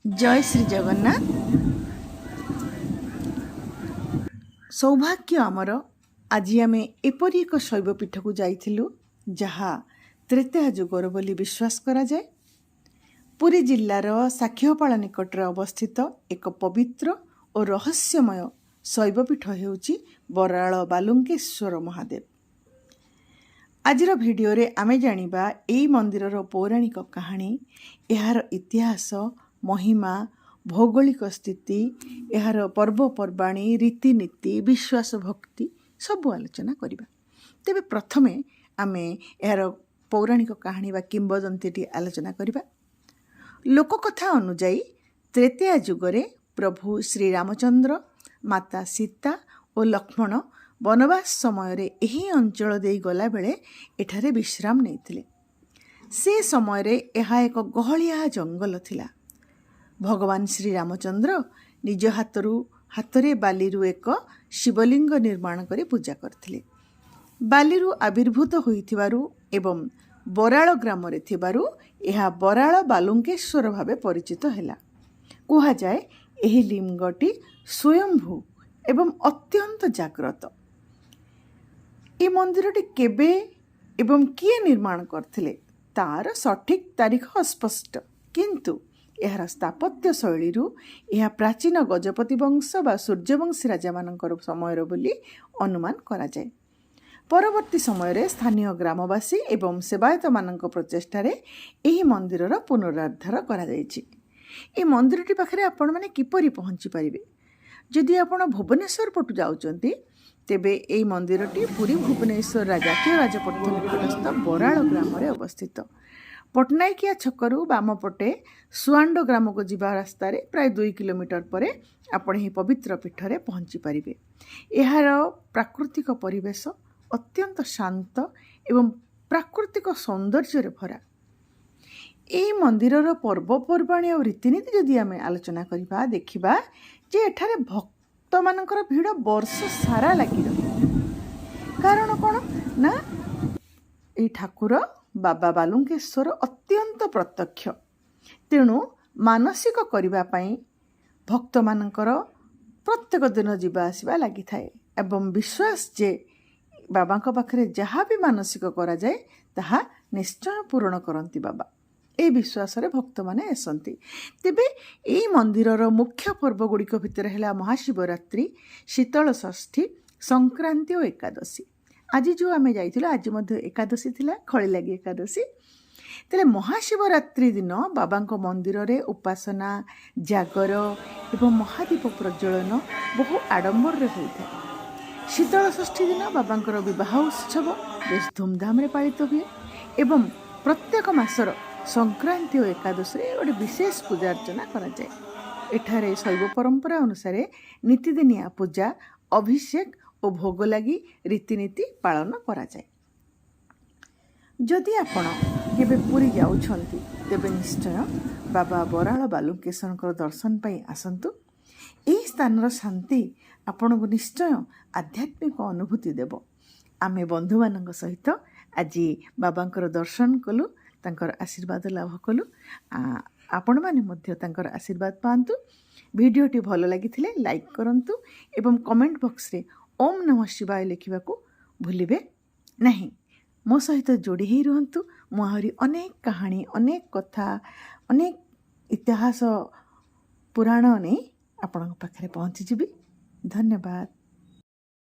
जय श्री जगन्नाथ। सौभाग्य आमर आज आम एपरी एक शैवपीठ को जाइथिलु जहा त्रेतेया जुगर बोली विश्वास करा जाए। पुरी जिल्लार साक्षीगोपाल निकटरे अवस्थित एक पवित्र और रहस्यमय शैवपीठ हेउची बराळ बालुंकेश्वर महादेव। आजिर भिडियो रे आमे जानिबा एई मंदिरर पौराणिक कहानी, एहार इतिहास, महिमा, भौगोलिक स्थिति, एहार पर्वपर्वाणी, रीतिनीति, विश्वास, भक्ति सबु आलोचना करिबा। तेबे प्रथमे आमे एहार पौराणिक कहानी बा किंबदंती आलोचना करिबा। लोककथा अनुजाई त्रेतेया जुगरे प्रभु श्री रामचंद्र, माता सीता और लक्ष्मण वनवास समय रे एही अंचल देई गला बेले एठारे विश्राम नेइथिले। से समय रे एहा एक गहलिया जंगल थिला। भगवान श्री रामचंद्र निज हातरे बालीरु एक शिवलिंग निर्माण करी पूजा करथिले। बालीरु आविर्भूत होइथिबारु एवं बराळ ग्राम रे थिबारु एहा बराळ बालुंकेश्वर भावे परिचित हैला। कुहा जाए एही लिंगटी स्वयंभू एवं अत्यंत जाग्रत। ए मंदिरटी केबे एवं किए निर्माण करथिले तार सठिक तारीख अस्पष्ट, किंतु एहार स्थापत्य शैली यह प्राचीन गजपति वंश बा सूर्यवंशी राजा मानकर समय बोली अनुमान करा जाए। परवर्ती समय स्थानीय ग्रामवासी एवं सेवायत मानक प्रचेष्टार एही मंदिरर पुनरुद्धार करा जायछि। ए मंदिरटी पाखरे आपण माने किपरि पहुँची पारिबे? जदि आपण भुवनेश्वर पटु जाउचंती तेबे एई मंदिरटी पुरी भुवनेश्वर जातीय राजपथ निकटस्थ बराळ ग्राम रे अवस्थित। पटनायकिया छकरू बाम पटे सुआंड ग्राम को जीवा रास्ता रे प्राय 2 किलोमीटर पर आपण ही पवित्र पीठरे पहुँची पारिबे। एहार प्राकृतिक परिवेश अत्यंत शांत एवं प्राकृतिक सौंदर्य रे भरा। एई मंदिरर पर्वपर्वाणी और रीतिनीति जदि आमे आलोचना करिबा देखिबा जे एठारे भक्त मानकर भीड़ वर्ष सारा लगी रहे। कारण कौन ना ए ठाकुर बाबा बालुंकेश्वर अत्यंत प्रत्यक्ष, तेणु मानसिक करिबा पई भक्त मानकर प्रत्येक दिन जीवा आसवा लगी थाए एवं विश्वास जे बाबा पाखरे जहाँ भी मानसिक करा जाए ताहा निश्चय पूर्ण करंती बाबा। ए विश्वास रे भक्त माने एसंती। तेबे एई मंदिरर मुख्य पर्व गुड़िक भितर हैला महाशिवरात्रि, शीतल षष्ठी, संक्रांति और एकादशी। आज जो आमे जाइथिलो आज मध्य एकादशी थिला, खळी लागि एकादशी। तेले महाशिवरात्रि दिन बाबांको मंदिर रे उपासना, जागर एवं महादीप प्रज्वलन बहु आडंबर रे होइଥାଏ। शीतल षष्ठी दिन बाबांकर विवाह उत्सव बेस धूमधाम रे पालित हुए एवं प्रत्येक मासर संक्रांति और एकादशी रे गोटे विशेष पूजा अर्चना करा जाए। एठारे शैव परंपरा अनुसार नीतिदिनिया पूजा, अभिषेक और भोग लगी रीतिनीति पालन करा जाए। जदि आपण केबे पुरी जाउछंती तेबे निश्चय बाबा बराळ बालुंकेश्वर दर्शन पाई आसंतु। एही स्थानर शांति आपण को निश्चय आध्यात्मिक अनुभूति देव। आमे बंधु मानक सहित आज बाबांकर दर्शन कलु, तांकर आशीर्वाद लाभ कलु। आपण माने मध्य तांकर आशीर्वाद पांतु। वीडियोटी भल लागिथिले लाइक करंतु एवं कमेंट बॉक्स रे ओम नमः शिवाय लिखिबाकू भूलिबे नहीं। मो सहित जोड़ी ही रुहंतु। मु आहरी अनेक कहानी, अनेक कथा, अनेक इतिहास पुराण नहीं आपण पाखरे पहुँची जीवी। धन्यवाद।